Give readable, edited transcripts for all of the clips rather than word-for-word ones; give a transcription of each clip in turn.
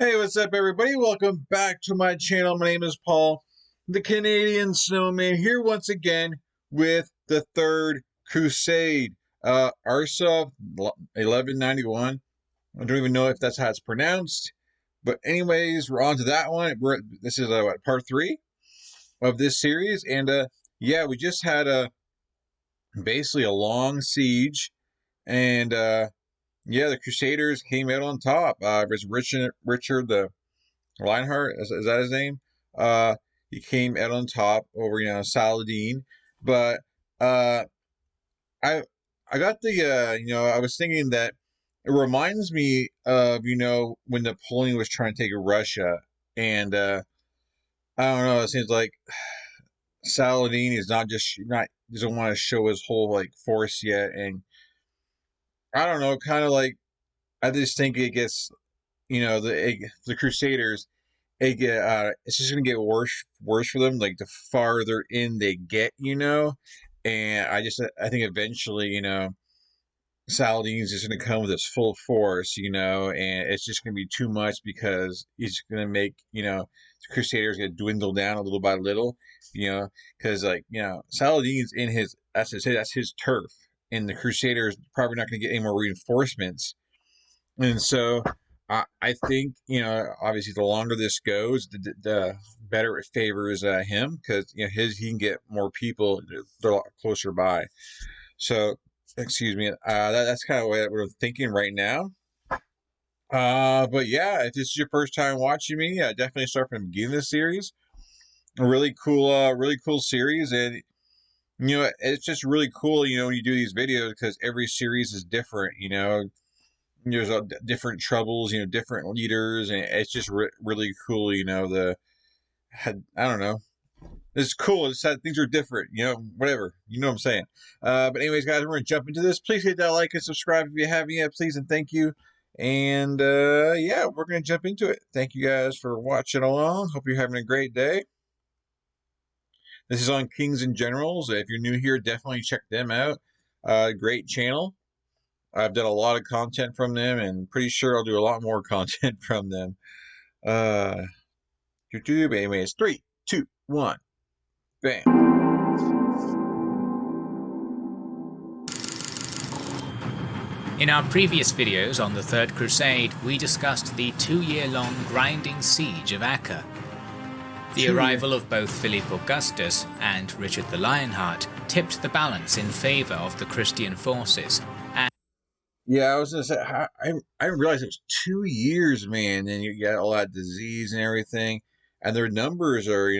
Hey, what's up, everybody? Welcome back to my channel. My name is Paul, the Canadian Snowman, here once again with the third Crusade. Arsuf 1191. I don't even know if that's how it's pronounced, but anyways, we're on to that one. This is part 3 of this series, and yeah, we just had basically a long siege, and yeah, the Crusaders came out on top. It was Richard the Lionheart, is that his name? Uh, he came out on top over Saladin, but uh, I I got the I was thinking that it reminds me of when Napoleon was trying to take Russia, and I don't know. It seems like Saladin is not doesn't want to show his whole like force yet, and I don't know, kind of like I just think it gets the Crusaders it's just gonna get worse for them like the farther in they get, and I think eventually Saladin's just gonna come with his full force, and it's just gonna be too much because he's gonna make the Crusaders gonna dwindle down a little by little, because Saladin's in his that's his turf, and the Crusaders probably not gonna get any more reinforcements, and so I think, obviously, the longer this goes, the better it favors him because he can get more people. They're a lot closer by. So, excuse me. That's kind of what I'm thinking right now. But yeah, if this is your first time watching me, definitely start from the beginning of the series. A really cool series, and it's just really cool. When you do these videos because every series is different. There's different troubles, different leaders, and it's just really cool. I don't know. It's cool. It's that things are different, whatever. You know what I'm saying. But anyways, guys, we're going to jump into this. Please hit that like and subscribe if you haven't yet, please, and thank you. And yeah, we're going to jump into it. Thank you guys for watching along. Hope you're having a great day. This is on Kings and Generals. If you're new here, definitely check them out. Great channel. I've done a lot of content from them, and pretty sure I'll do a lot more content from them. YouTube, anyways, 3, 2, 1, bam. In our previous videos on the Third Crusade, we discussed the 2-year-long grinding siege of Acre. The arrival of both Philip Augustus and Richard the Lionheart tipped the balance in favour of the Christian forces. Yeah, I was gonna say I didn't realize it was 2 years, man. And you got all that disease and everything, and their numbers are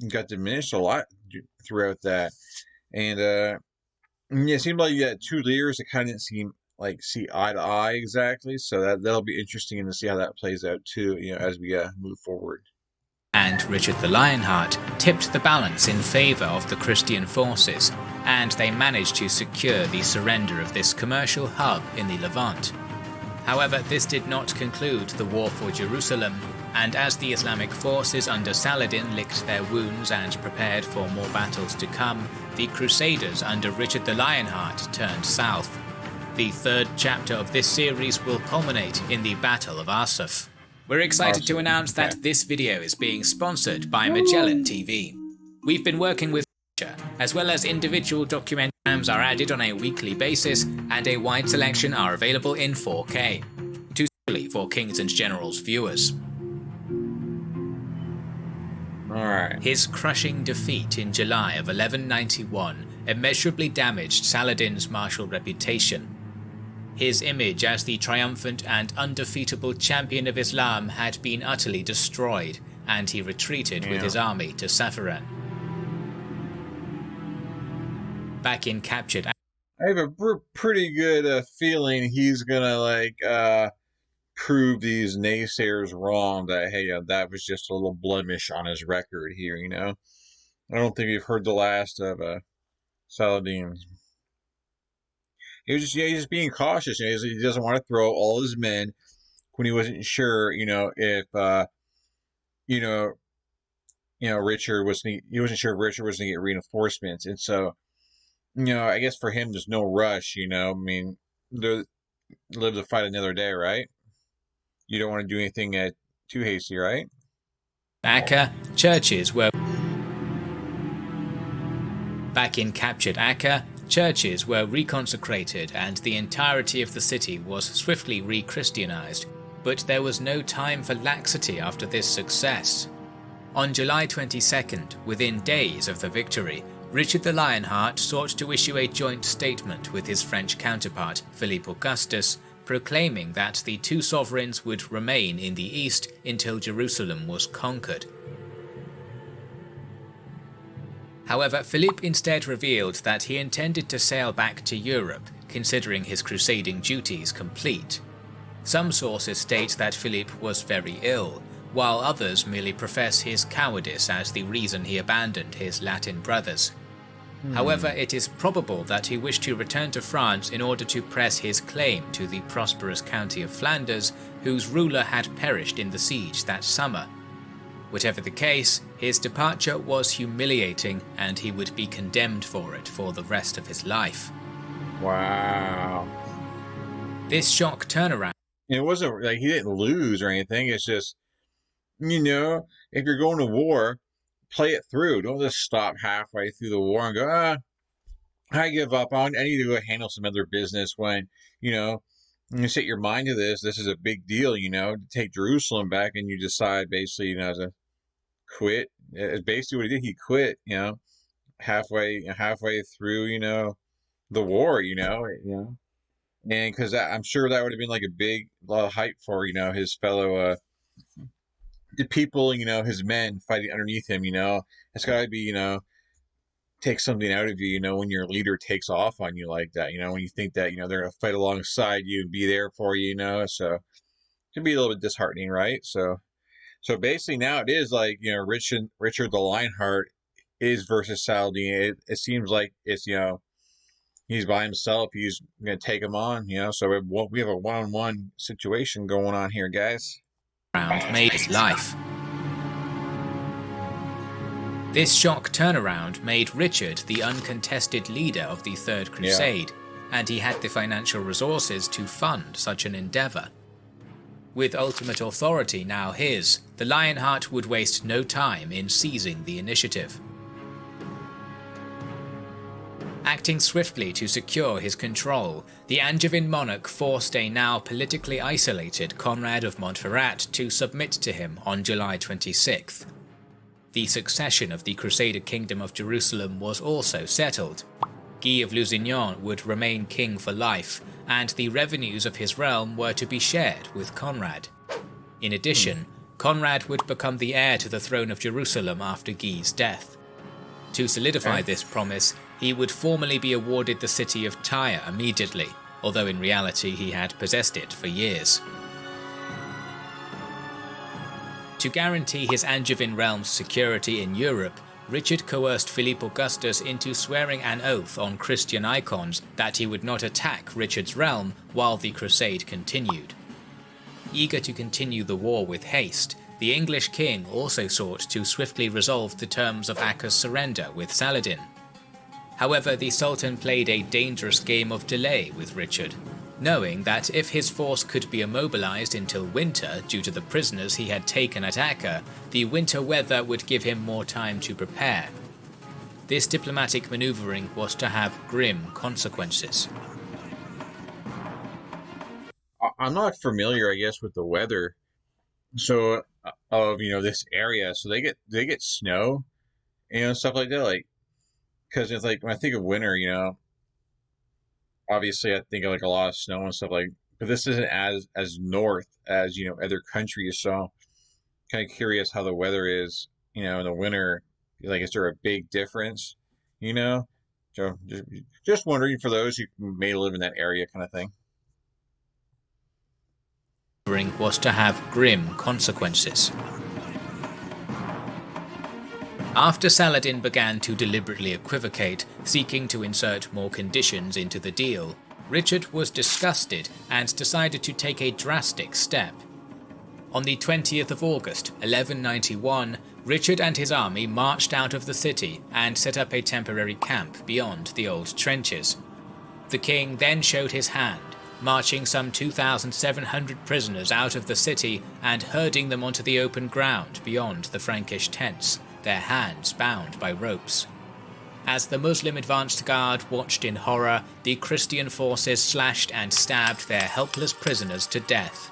got diminished a lot throughout that. And yeah, it seemed like you had 2 leaders that kind of didn't seem like see eye to eye exactly. So that'll be interesting to see how that plays out too. As we move forward. And Richard the Lionheart tipped the balance in favour of the Christian forces, and they managed to secure the surrender of this commercial hub in the Levant. However, this did not conclude the war for Jerusalem, and as the Islamic forces under Saladin licked their wounds and prepared for more battles to come, the Crusaders under Richard the Lionheart turned south. The third chapter of this series will culminate in the Battle of Arsuf. We're excited to announce that this video is being sponsored by Magellan TV. We've been working with as well as individual documentaries are added on a weekly basis, and a wide selection are available in 4K, too silly for Kings and Generals viewers. Alright. His crushing defeat in July of 1191 immeasurably damaged Saladin's martial reputation. His image as the triumphant and undefeatable champion of Islam had been utterly destroyed, and he retreated with his army to Safaran. Back in captured, I have a pretty good feeling he's gonna prove these naysayers wrong. That hey, that was just a little blemish on his record here. I don't think we've heard the last of Saladin. He's just being cautious. He doesn't want to throw all his men when he wasn't sure, if Richard was he wasn't sure if Richard was going to get reinforcements, and so I guess for him there's no rush. I mean, they live to fight another day, right? you don't want to do anything too hasty, right? Acre, churches were back in captured Acre, churches were reconsecrated and the entirety of the city was swiftly re-Christianized, but there was no time for laxity after this success. On July 22nd, within days of the victory, Richard the Lionheart sought to issue a joint statement with his French counterpart, Philippe Augustus, proclaiming that the two sovereigns would remain in the east until Jerusalem was conquered. However, Philippe instead revealed that he intended to sail back to Europe, considering his crusading duties complete. Some sources state that Philippe was very ill, while others merely profess his cowardice as the reason he abandoned his Latin brothers. However, it is probable that he wished to return to France in order to press his claim to the prosperous county of Flanders, whose ruler had perished in the siege that summer. Whatever the case, his departure was humiliating and he would be condemned for it for the rest of his life. Wow. This shock turnaround. It wasn't like he didn't lose or anything. It's just, if you're going to war, play it through. Don't just stop halfway through the war and go, I give up. I need to go handle some other business when, you set your mind to this. This is a big deal, to take Jerusalem back, and you decide basically, to quit. It's basically what he did. He quit, halfway through, the war, and because I'm sure that would have been like a lot of hype for, his fellow the people, his men fighting underneath him. It's got to be, take something out of you, when your leader takes off on you like that, when you think that, they're going to fight alongside you and be there for you, so it can be a little bit disheartening, right? So basically now it is like, Richard the Lionheart is versus Saladin. It seems like it's, he's by himself. He's going to take him on, so we have a one-on-one situation going on here, guys. Made his life. This shock turnaround made Richard the uncontested leader of the Third Crusade, and he had the financial resources to fund such an endeavour. With ultimate authority now his, the Lionheart would waste no time in seizing the initiative. Acting swiftly to secure his control, the Angevin monarch forced a now politically isolated Conrad of Montferrat to submit to him on July 26th. The succession of the Crusader Kingdom of Jerusalem was also settled. Guy of Lusignan would remain king for life, and the revenues of his realm were to be shared with Conrad. In addition, Conrad would become the heir to the throne of Jerusalem after Guy's death. To solidify this promise, he would formally be awarded the city of Tyre immediately, although in reality he had possessed it for years. To guarantee his Angevin realm's security in Europe, Richard coerced Philippe Augustus into swearing an oath on Christian icons that he would not attack Richard's realm while the crusade continued. Eager to continue the war with haste, the English king also sought to swiftly resolve the terms of Acca's surrender with Saladin. However, the Sultan played a dangerous game of delay with Richard, knowing that if his force could be immobilized until winter due to the prisoners he had taken at Acca, the winter weather would give him more time to prepare. This diplomatic maneuvering was to have grim consequences. I'm not familiar, I guess, with the weather. So of this area, so they get snow, stuff like that, like because it's like when I think of winter, obviously I think of like a lot of snow and stuff like, but this isn't as north as other countries, so kind of curious how the weather is, in the winter. Like, is there a big difference, So just wondering for those who may live in that area, kind of thing. Was to have grim consequences. After Saladin began to deliberately equivocate, seeking to insert more conditions into the deal, Richard was disgusted and decided to take a drastic step. On the 20th of August, 1191, Richard and his army marched out of the city and set up a temporary camp beyond the old trenches. The king then showed his hand, marching some 2,700 prisoners out of the city and herding them onto the open ground beyond the Frankish tents, their hands bound by ropes. As the Muslim advanced guard watched in horror, the Christian forces slashed and stabbed their helpless prisoners to death.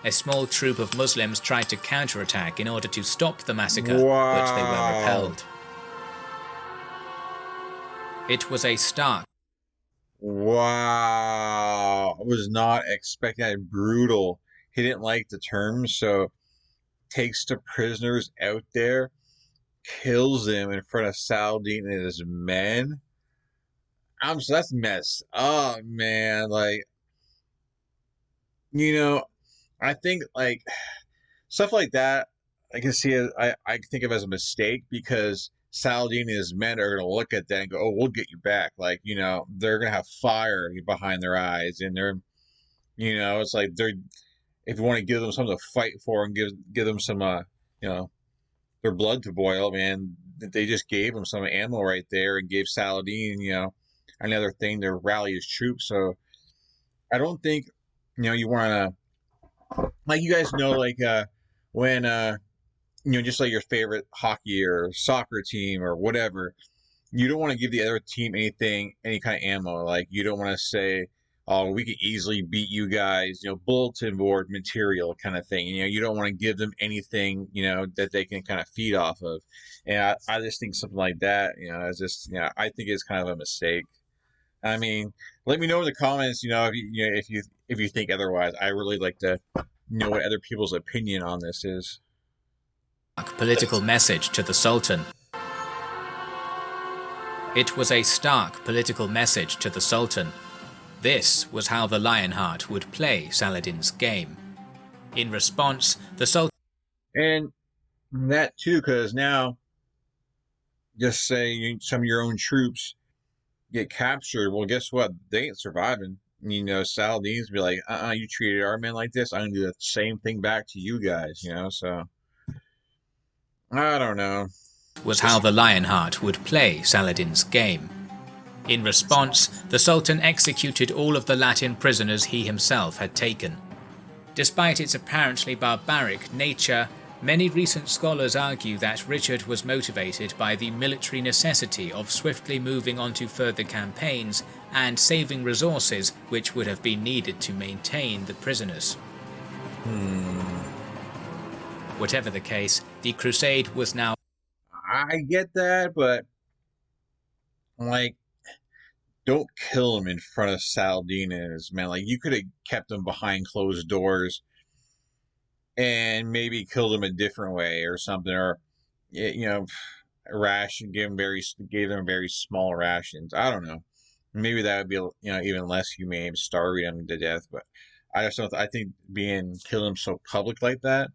A small troop of Muslims tried to counterattack in order to stop the massacre, but they were repelled. It was a stark. Wow. I was not expecting that. Brutal. He didn't like the term, so takes the prisoners out there, kills them in front of Saladin and his men. That's messed up, man. Like, I think like stuff like that I can see it, I think of as a mistake because Saladin and his men are gonna look at that and go, "Oh, we'll get you back." Like, they're gonna have fire behind their eyes, and it's like they're if you want to give them something to fight for and give them some their blood to boil, man, they just gave him some ammo right there and gave Saladin, another thing to rally his troops. So I don't think, you want to, like, you guys know, like, when, just like your favorite hockey or soccer team or whatever, you don't want to give the other team any kind of ammo. Like, you don't want to say, "Oh, we could easily beat you guys," bulletin board material kind of thing. You don't want to give them anything, that they can kind of feed off of. And I just think something like that, is just, I think it's kind of a mistake. I mean, let me know in the comments, if you think otherwise. I really like to know what other people's opinion on this is. Political message to the Sultan. It was a stark political message to the Sultan. This was how the Lionheart would play Saladin's game. In response, the Sultan... And that too, because now, just say some of your own troops get captured, well, guess what? They ain't surviving. Saladin's be like, you treated our men like this, I'm going to do the same thing back to you guys, so... I don't know. Was how the Lionheart would play Saladin's game. In response, the Sultan executed all of the Latin prisoners he himself had taken. Despite its apparently barbaric nature, many recent scholars argue that Richard was motivated by the military necessity of swiftly moving on to further campaigns and saving resources which would have been needed to maintain the prisoners. Whatever the case, the Crusade was now... I get that, but, like, don't kill him in front of Saladin and his men. Like, you could have kept him behind closed doors and maybe killed him a different way or something, or ration, gave them very small rations. I don't know. Maybe that would be even less humane, starving him to death. But I just don't. I think killing him so public like that,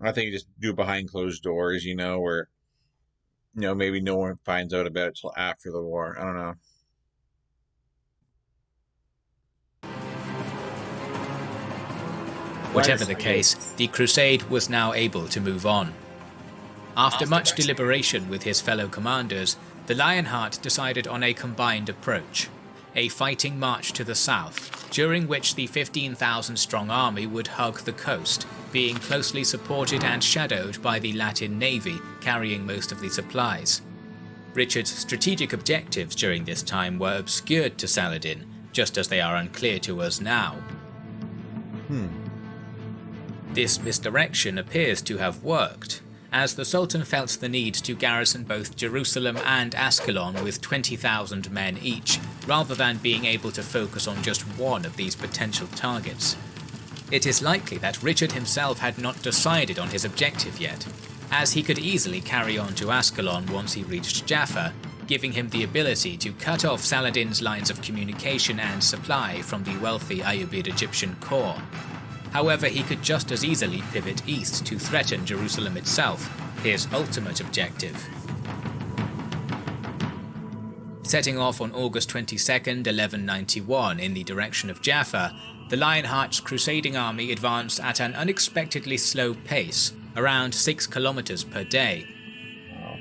I think you just do it behind closed doors. Where maybe no one finds out about it till after the war. I don't know. Whatever the case, the Crusade was now able to move on. After much deliberation with his fellow commanders, the Lionheart decided on a combined approach, a fighting march to the south, during which the 15,000-strong army would hug the coast, being closely supported and shadowed by the Latin navy carrying most of the supplies. Richard's strategic objectives during this time were obscured to Saladin, just as they are unclear to us now. This misdirection appears to have worked, as the Sultan felt the need to garrison both Jerusalem and Ascalon with 20,000 men each, rather than being able to focus on just one of these potential targets. It is likely that Richard himself had not decided on his objective yet, as he could easily carry on to Ascalon once he reached Jaffa, giving him the ability to cut off Saladin's lines of communication and supply from the wealthy Ayyubid Egyptian core. However, he could just as easily pivot east to threaten Jerusalem itself, his ultimate objective. Setting off on August 22nd, 1191 in the direction of Jaffa, the Lionheart's crusading army advanced at an unexpectedly slow pace, around 6 kilometers per day.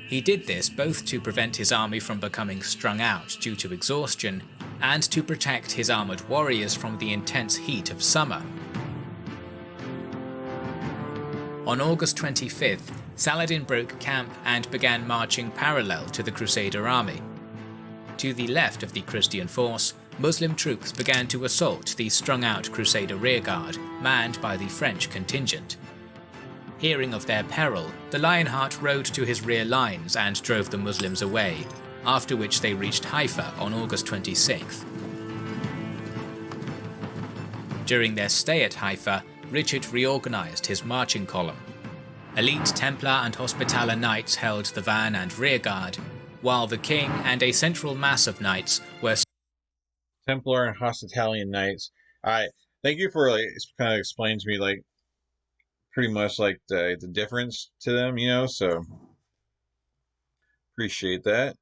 He did this both to prevent his army from becoming strung out due to exhaustion, and to protect his armoured warriors from the intense heat of summer. On August 25th, Saladin broke camp and began marching parallel to the Crusader army. To the left of the Christian force, Muslim troops began to assault the strung-out Crusader rearguard, manned by the French contingent. Hearing of their peril, the Lionheart rode to his rear lines and drove the Muslims away, after which they reached Haifa on August 26th. During their stay at Haifa, Richard reorganized his marching column. Elite Templar and Hospitaller knights held the van and rearguard, while the king and a central mass of knights were Templar and Hospitalian knights. I thank you for kind of explaining to me pretty much the difference to them, so appreciate that.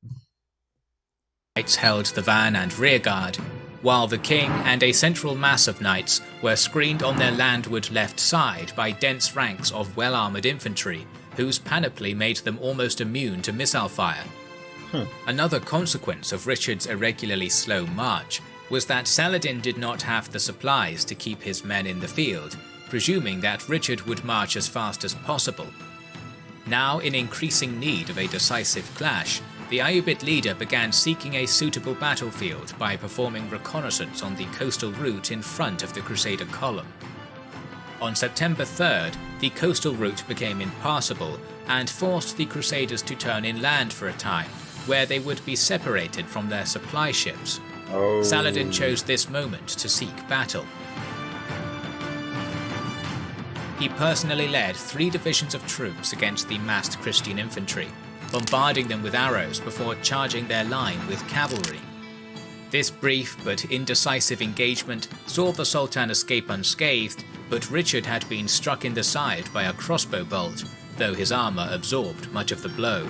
Knights held the van and rearguard, while the king and a central mass of knights were screened on their landward left side by dense ranks of well-armoured infantry, whose panoply made them almost immune to missile fire. Another consequence of Richard's irregularly slow march was that Saladin did not have the supplies to keep his men in the field, presuming that Richard would march as fast as possible. Now in increasing need of a decisive clash, the Ayyubid leader began seeking a suitable battlefield by performing reconnaissance on the coastal route in front of the Crusader column. On September 3rd, the coastal route became impassable and forced the Crusaders to turn inland for a time, where they would be separated from their supply ships. Saladin chose this moment to seek battle. He personally led 3 divisions of troops against the massed Christian infantry, bombarding them with arrows before charging their line with cavalry. This brief but indecisive engagement saw the Sultan escape unscathed, but Richard had been struck in the side by a crossbow bolt, though his armour absorbed much of the blow.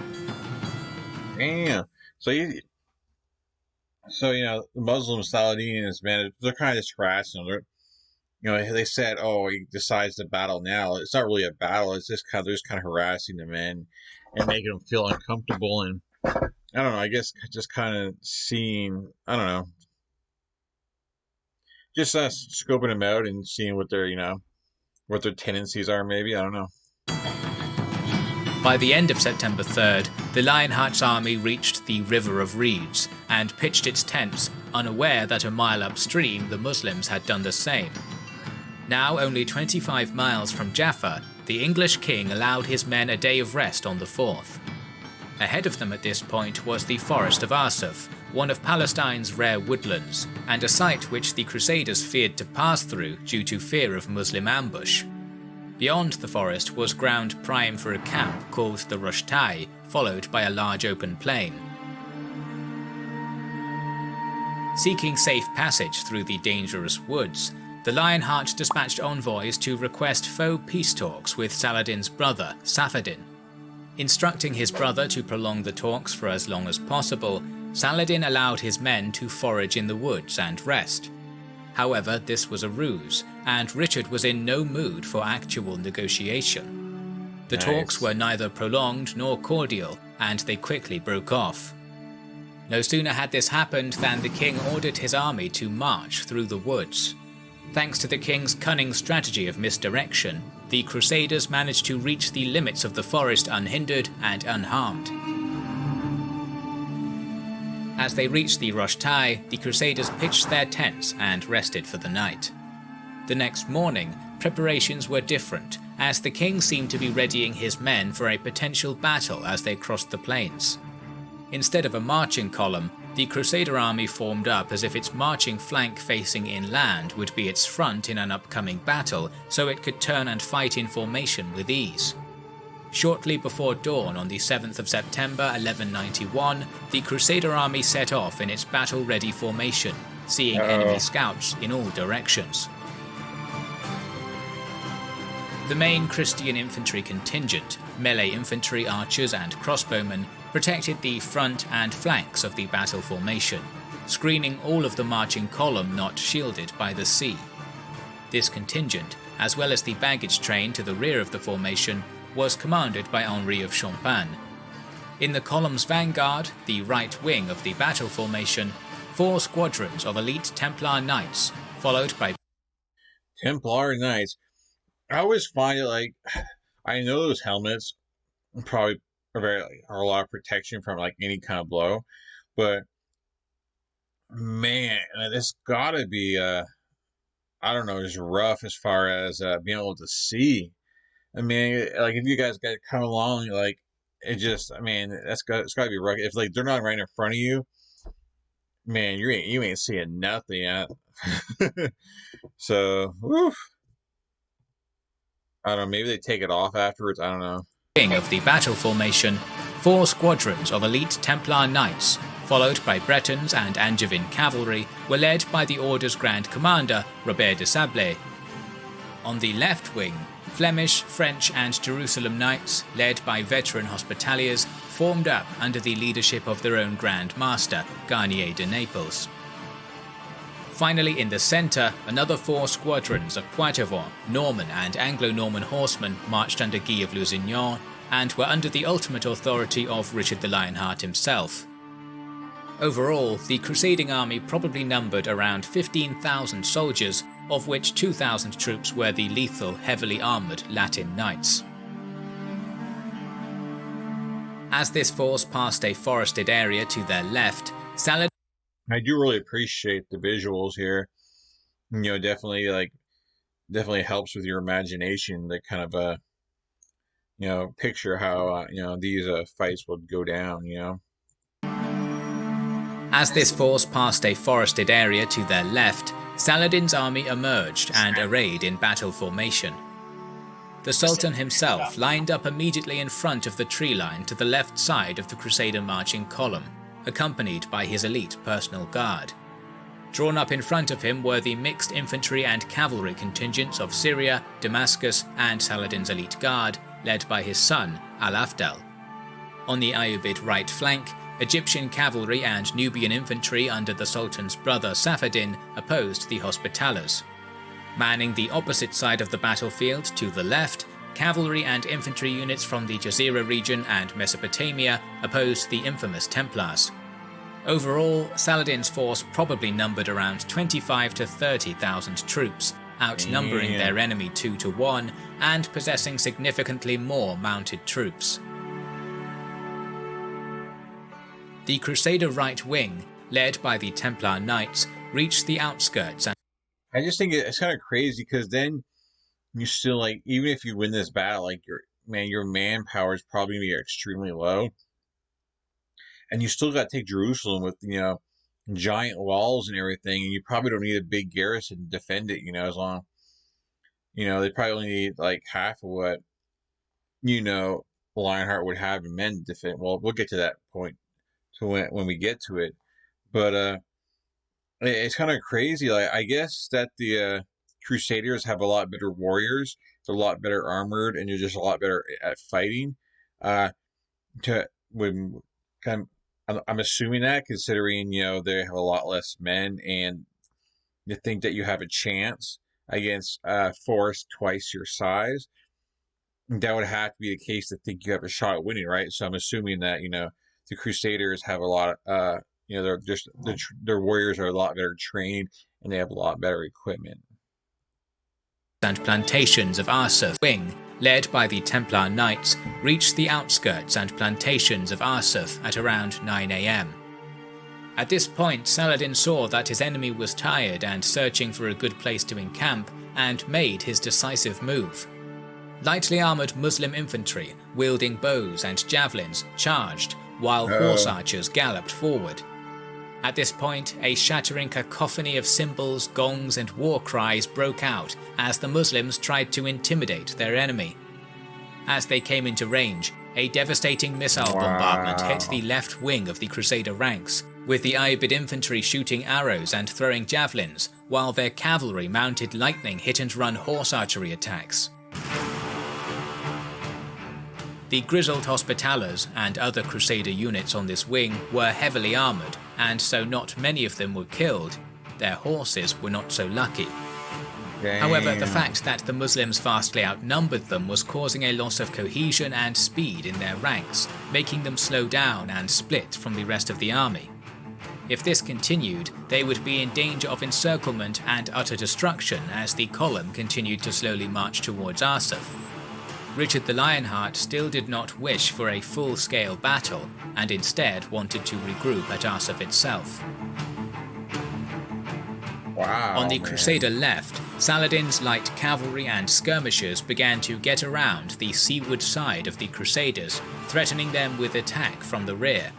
Damn. The Muslim Saladinians, man, they're kind of just harassing them. They said, he decides to battle now. It's not really a battle. It's just they're just kind of harassing the men and making them feel uncomfortable. And I don't know, I guess just kind of seeing, I don't know, just scoping them out and seeing what their tendencies are, maybe. I don't know. By the end of September 3rd, the Lionheart's army reached the River of Reeds and pitched its tents, unaware that a mile upstream the Muslims had done the same. Now only 25 miles from Jaffa, the English king allowed his men a day of rest on the 4th. Ahead of them at this point was the forest of Arsuf, one of Palestine's rare woodlands, and a site which the Crusaders feared to pass through due to fear of Muslim ambush. Beyond the forest was ground prime for a camp called the Rushtai, followed by a large open plain. Seeking safe passage through the dangerous woods, the Lionheart dispatched envoys to request faux peace talks with Saladin's brother, Safaddin. Instructing his brother to prolong the talks for as long as possible, Saladin allowed his men to forage in the woods and rest. However, this was a ruse, and Richard was in no mood for actual negotiation. The talks were neither prolonged nor cordial, and they quickly broke off. No sooner had this happened than the king ordered his army to march through the woods. Thanks to the king's cunning strategy of misdirection, the Crusaders managed to reach the limits of the forest unhindered and unharmed. As they reached the Rushtai, the Crusaders pitched their tents and rested for the night. The next morning, preparations were different, as the king seemed to be readying his men for a potential battle as they crossed the plains. Instead of a marching column, the Crusader army formed up as if its marching flank facing inland would be its front in an upcoming battle, so it could turn and fight in formation with ease. Shortly before dawn on the 7th of September 1191, the Crusader army set off in its battle-ready formation, seeing enemy scouts in all directions. The main Christian infantry contingent, melee infantry, archers and crossbowmen, protected the front and flanks of the battle formation, screening all of the marching column not shielded by the sea. This contingent, as well as the baggage train to the rear of the formation, was commanded by Henri of Champagne. In the column's vanguard, the right wing of the battle formation, 4 squadrons of elite Templar Knights, followed by Templar Knights. I always find it like, I know those helmets probably are a lot of protection from like any kind of blow, but man, this gotta be I don't know, just rough as far as being able to see. I mean, like if you guys got to come along, like it just, I mean, it's got to be rough. If like they're not right in front of you, man, you ain't seeing nothing yet. So, woof. I don't know. Maybe they take it off afterwards. I don't know. wing of the battle formation, 4 squadrons of elite Templar Knights, followed by Bretons and Angevin cavalry, were led by the Order's Grand Commander, Robert de Sablé. On the left wing, Flemish, French and Jerusalem Knights, led by veteran Hospitaliers, formed up under the leadership of their own Grand Master, Garnier de Naples. Finally, in the centre, another 4 squadrons of Poitevin, Norman and Anglo-Norman horsemen marched under Guy of Lusignan and were under the ultimate authority of Richard the Lionheart himself. Overall, the crusading army probably numbered around 15,000 soldiers, of which 2,000 troops were the lethal, heavily armoured Latin Knights. As this force passed a forested area to their left, Saladin I do really appreciate the visuals here. You know, definitely helps with your imagination to kind of picture how these fights would go down. As this force passed a forested area to their left, Saladin's army emerged and arrayed in battle formation. The Sultan himself lined up immediately in front of the tree line to the left side of the Crusader marching column, accompanied by his elite personal guard. Drawn up in front of him were the mixed infantry and cavalry contingents of Syria, Damascus, and Saladin's elite guard, led by his son, Al-Afdal. On the Ayyubid right flank, Egyptian cavalry and Nubian infantry under the Sultan's brother Safaddin opposed the Hospitallers. Manning the opposite side of the battlefield to the left, cavalry and infantry units from the Jazira region and Mesopotamia opposed the infamous Templars. Overall, Saladin's force probably numbered around 25 to 30,000 troops, outnumbering their enemy 2 to 1 and possessing significantly more mounted troops. The Crusader right wing, led by the Templar Knights, reached the outskirts. I just think it's kind of crazy because then you still, like, even if you win this battle, like your manpower is probably gonna be extremely low, and you still got to take Jerusalem with giant walls and everything, and you probably don't need a big garrison to defend it. As long they probably only need like half of what Lionheart would have in men to defend. Well, we'll get to that point to when we get to it, but it's kind of crazy. Like, I guess that the Crusaders have a lot better warriors. They're a lot better armored, and you're just a lot better at fighting. I'm assuming that, considering they have a lot less men, and you think that you have a chance against a force twice your size. That would have to be the case to think you have a shot at winning, right? So I'm assuming that the Crusaders have a lot of their warriors are a lot better trained, and they have a lot better equipment. And plantations of Arsuf wing, led by the Templar Knights, reached the outskirts and plantations of Arsuf at around 9 AM. At this point, Saladin saw that his enemy was tired and searching for a good place to encamp, and made his decisive move. Lightly armoured Muslim infantry, wielding bows and javelins, charged, while horse archers galloped forward. At this point, a shattering cacophony of cymbals, gongs and war cries broke out as the Muslims tried to intimidate their enemy. As they came into range, a devastating missile bombardment hit the left wing of the Crusader ranks, with the Ayyubid infantry shooting arrows and throwing javelins, while their cavalry mounted lightning hit-and-run horse archery attacks. The grizzled Hospitallers and other Crusader units on this wing were heavily armoured, and so not many of them were killed. Their horses were not so lucky. Damn. However, the fact that the Muslims vastly outnumbered them was causing a loss of cohesion and speed in their ranks, making them slow down and split from the rest of the army. If this continued, they would be in danger of encirclement and utter destruction as the column continued to slowly march towards Arsuf. Richard the Lionheart still did not wish for a full-scale battle, and instead wanted to regroup at Arsuf itself. Wow. On the man. Crusader left, Saladin's light cavalry and skirmishers began to get around the seaward side of the Crusaders, threatening them with attack from the rear.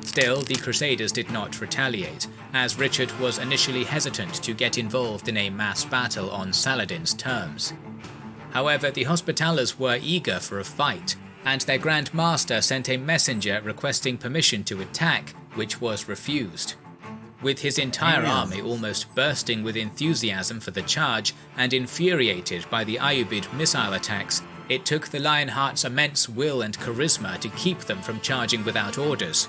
Still, the Crusaders did not retaliate, as Richard was initially hesitant to get involved in a mass battle on Saladin's terms. However, the Hospitallers were eager for a fight, and their Grand Master sent a messenger requesting permission to attack, which was refused. With his entire army almost bursting with enthusiasm for the charge and infuriated by the Ayyubid missile attacks, it took the Lionheart's immense will and charisma to keep them from charging without orders.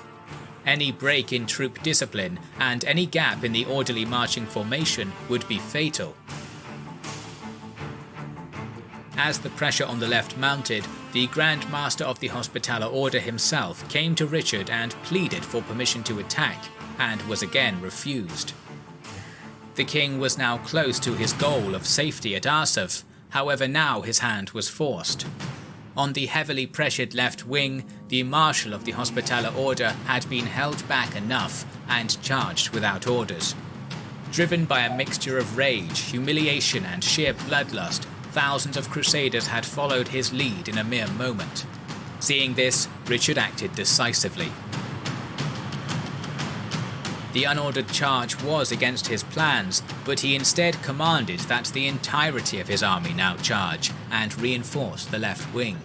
Any break in troop discipline and any gap in the orderly marching formation would be fatal. As the pressure on the left mounted, the Grand Master of the Hospitaller Order himself came to Richard and pleaded for permission to attack, and was again refused. The king was now close to his goal of safety at Arsuf, however now his hand was forced. On the heavily pressured left wing, the Marshal of the Hospitaller Order had been held back enough and charged without orders. Driven by a mixture of rage, humiliation and sheer bloodlust, thousands of Crusaders had followed his lead in a mere moment. Seeing this, Richard acted decisively. The unordered charge was against his plans, but he instead commanded that the entirety of his army now charge and reinforce the left wing.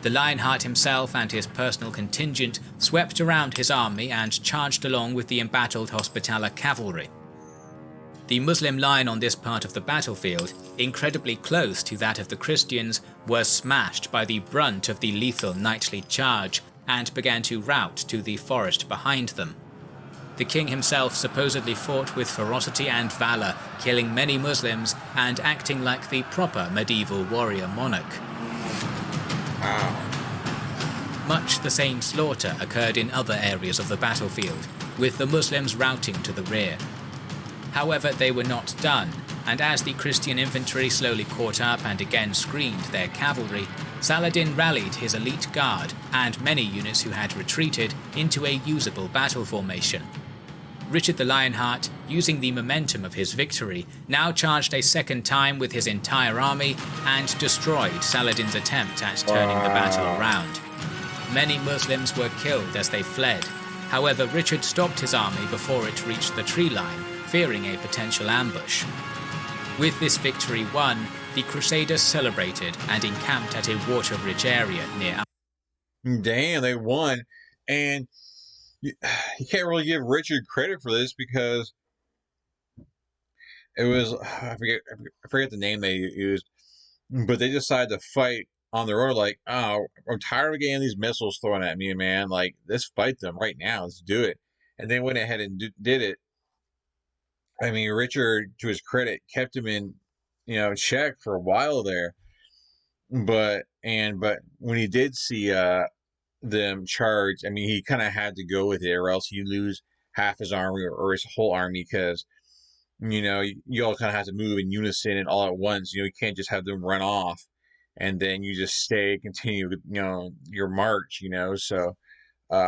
The Lionheart himself and his personal contingent swept around his army and charged along with the embattled Hospitaller cavalry. The Muslim line on this part of the battlefield, incredibly close to that of the Christians, was smashed by the brunt of the lethal nightly charge and began to rout to the forest behind them. The king himself supposedly fought with ferocity and valor, killing many Muslims and acting like the proper medieval warrior monarch. Wow. Much the same slaughter occurred in other areas of the battlefield, with the Muslims routing to the rear. However, they were not done, and as the Christian infantry slowly caught up and again screened their cavalry, Saladin rallied his elite guard and many units who had retreated into a usable battle formation. Richard the Lionheart, using the momentum of his victory, now charged a second time with his entire army and destroyed Saladin's attempt at turning the battle around. Many Muslims were killed as they fled. However, Richard stopped his army before it reached the tree line, fearing a potential ambush. With this victory won, the Crusaders celebrated and encamped at a water-rich area near. Damn, they won. And you can't really give Richard credit for this because it was, I forget the name they used, but they decided to fight on their own. Like, oh, I'm tired of getting these missiles thrown at me, man. Like, let's fight them right now. Let's do it. And they went ahead and did it. I mean, Richard, to his credit, kept him in, check for a while there. But when he did see them charge, I mean, he kind of had to go with it, or else he'd lose half his army or his whole army, because you all kind of have to move in unison and all at once. You can't just have them run off and then you just continue your march. So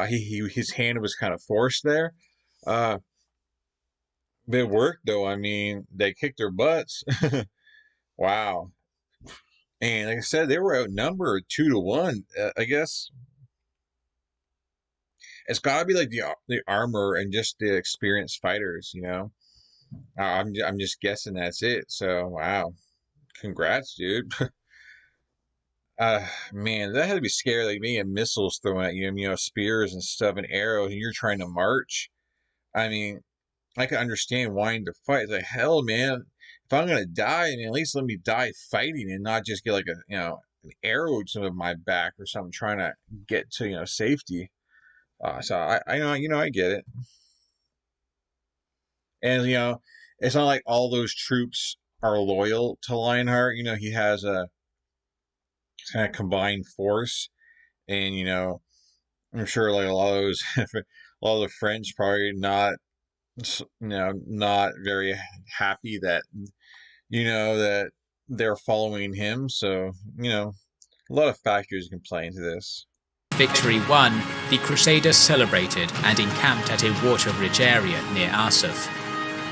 his hand was kind of forced there. It worked though. I mean, they kicked their butts. Wow. And like I said, they were outnumbered 2-1. I guess it's got to be like the armor and just the experienced fighters. I'm just guessing that's it. So wow, congrats, dude. Man, that had to be scary. Like me and missiles thrown at you, spears and stuff and arrows, and you're trying to march. I mean, I can understand wanting to fight. It's like, hell, man, if I'm gonna die, I mean, at least let me die fighting and not just get like an arrow to my back or something, trying to get to safety. So I know, I get it. And it's not like all those troops are loyal to Lionheart. He has a kind of combined force, and I'm sure like a lot of those a lot of the French probably not, not very happy that, that they're following him. So, a lot of factors can play into this. Victory won, the Crusaders celebrated and encamped at a water-rich area near Arsuf.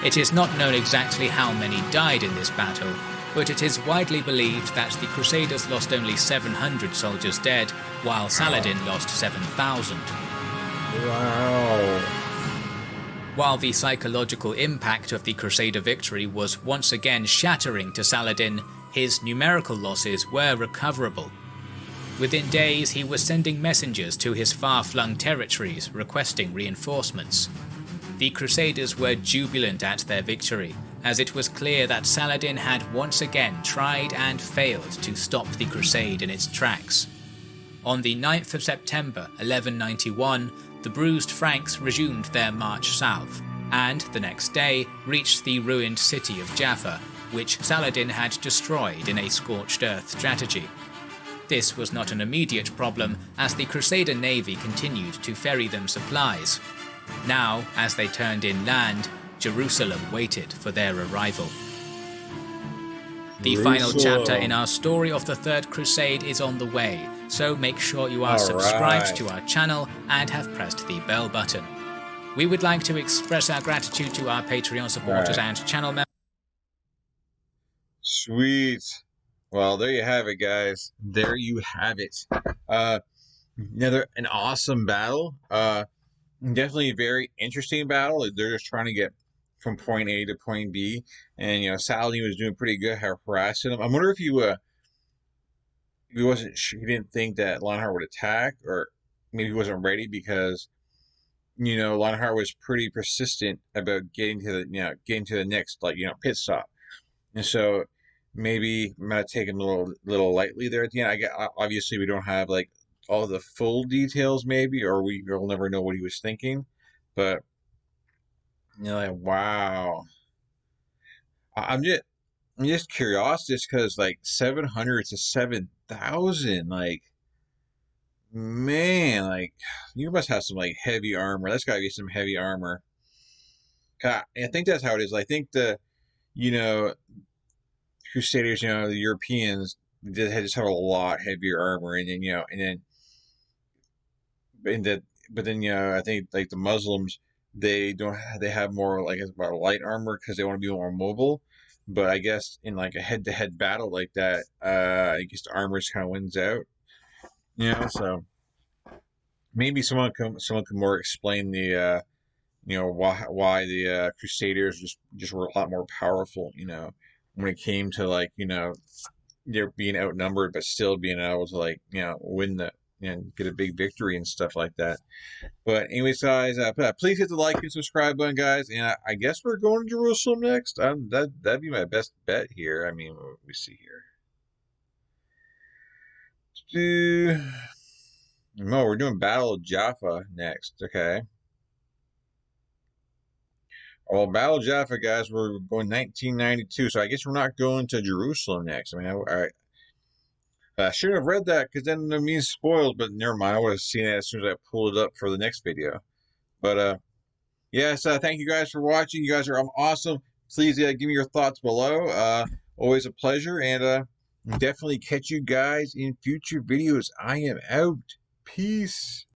It is not known exactly how many died in this battle, but it is widely believed that the Crusaders lost only 700 soldiers dead, while Saladin lost 7,000. Wow. While the psychological impact of the Crusader victory was once again shattering to Saladin, his numerical losses were recoverable. Within days, he was sending messengers to his far-flung territories requesting reinforcements. The Crusaders were jubilant at their victory, as it was clear that Saladin had once again tried and failed to stop the crusade in its tracks. On the 9th of September 1191, the bruised Franks resumed their march south, and the next day reached the ruined city of Jaffa, which Saladin had destroyed in a scorched earth strategy. This was not an immediate problem, as the Crusader navy continued to ferry them supplies. Now, as they turned inland, Jerusalem waited for their arrival. The final chapter in our story of the Third Crusade is on the way, so make sure you are subscribed to our channel and have pressed the bell button. We would like to express our gratitude to our Patreon supporters and channel members. Sweet. Well, there you have it, guys. There you have it. An awesome battle. Definitely a very interesting battle. They're just trying to get from point A to point B, and Saladin was doing pretty good, harassing him. I wonder if he wasn't, he didn't think that Lionheart would attack, or maybe he wasn't ready because Lionheart was pretty persistent about getting to the next pit stop, and so maybe might have taken a little lightly there at the end. Obviously we don't have all the full details, maybe, or we'll never know what he was thinking, but wow. I'm just curious, just because 700 to 7,000, man, you must have some heavy armor. That's gotta be some heavy armor. God, I think that's how it is. I think you know Crusaders, the Europeans, they just have a lot heavier armor, and then but then I think the Muslims, they don't they have more about light armor because they want to be more mobile. But I guess in a head-to-head battle like that, I guess the armor just kind of wins out. So maybe someone could more explain the why the Crusaders just were a lot more powerful. When it came to they're being outnumbered but still being able to win get a big victory and stuff like that. But anyways, guys, please hit the like and subscribe button, guys. And I guess we're going to Jerusalem next. That'd be my best bet here. I mean, what we see here. No, we're doing Battle of Jaffa next. Okay. Well, Battle of Jaffa, guys, we're going 1992. So I guess we're not going to Jerusalem next. I mean, I shouldn't have read that because then it means spoiled, but never mind. I would have seen it as soon as I pulled it up for the next video. But yes, thank you guys for watching. You guys are awesome. Please give me your thoughts below. Always a pleasure, and definitely catch you guys in future videos. I am out. Peace.